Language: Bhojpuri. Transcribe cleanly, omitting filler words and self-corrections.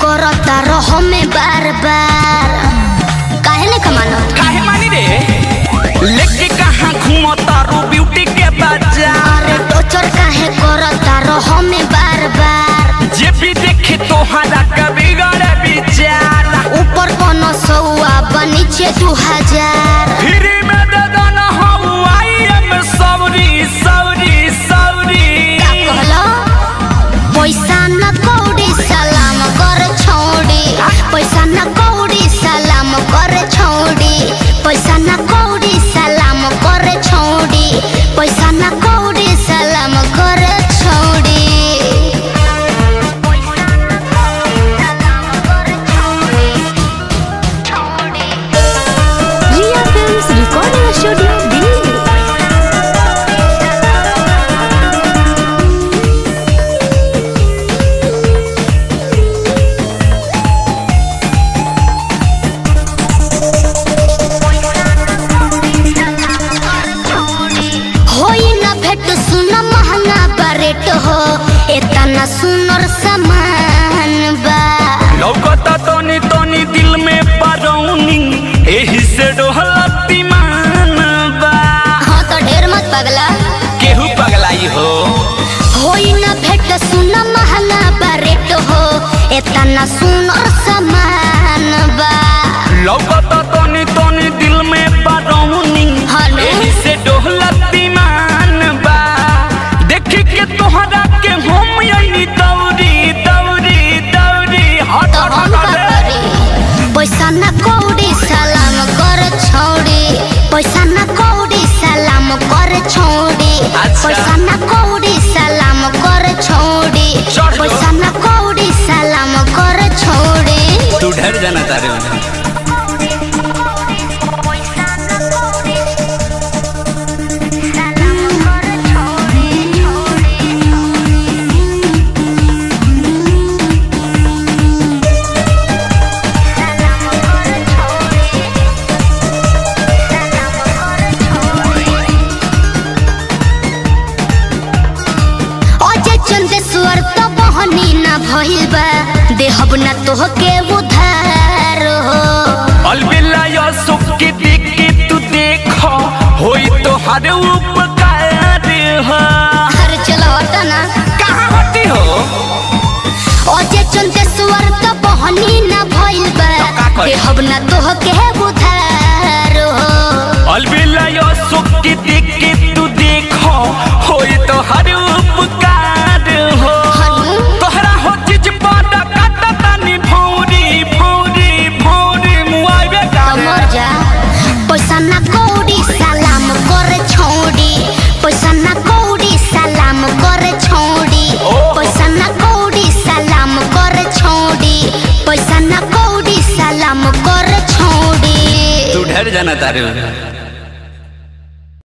करता रहो में बार बार काहे ने कमानो काहे मानी रे लेके कहां घूमता रो ब्यूटी के बाजार अरे टोचर काहे करता रहो में बार बार जे भी देखे तोहरा कभी गड़े विचार ऊपर कोनो सौआ नीचे 2000 फ्री में दे देना हवाई में सौरी सौरी सौरी का कहलो पैसा न कौड़ी सलाम कर छोड़ी पैसा न कौड़ी सलाम कर छोड़ी पैसा न कौड़ी सलाम कर छोड़ी पैसा न कौड़ी सलाम कर छोड़ी रिया फिल्म्स रिकॉर्डिंग स्टूडियो दिल्ली। इतना सुनर सामान बा लौकता तोनी तोनी दिल में परौनी एही से डोहलती मान बा। हाँ तो ढेर मत पगला केहू पगलाई हो होई ना भेट सुन महंगा बा रेट हो इतना सुनर सामान बा लौकता तोनी तोनी दिल में परौनी एही से डोहलती मान बा। देखी के तोहरा के हम यही दौड़ी दौड़ी दौड़ी हट तो हम का करी पैसा न कौड़ी सलाम कर छोड़ी पैसा न कौड़ी सलाम कर छोड़ी पैसा न कौड़ी सलाम कर छोड़ी पैसा न कौड़ी सलाम कर छोड़ी तू डर जाना तारे भइल बा देहब ना तोहके उधार हो अलबिला या सुख के देख के तू देखो होई तो हर उपकार हो। हर चलो हटा ना कहाँ होती हो ओजे चंदे सुअर तो बहनी ना भइल बा देहब ना तोहके उधार हो अलबिला या सुख के देख के तू देखो होई तो हर उपकार हो। तोहरा हो चीज पाटा काटा तानी भौरी भौरी भौरी मुआइबे का मर जा पैसा ना कौड़ी सलाम कर छोड़ी पैसा ना कौड़ी सलाम कर छोड़ी पैसा ना कौड़ी सलाम कर छोड़ी पैसा ना कौड़ी सलाम कर छोड़ी तू डर जाना तारे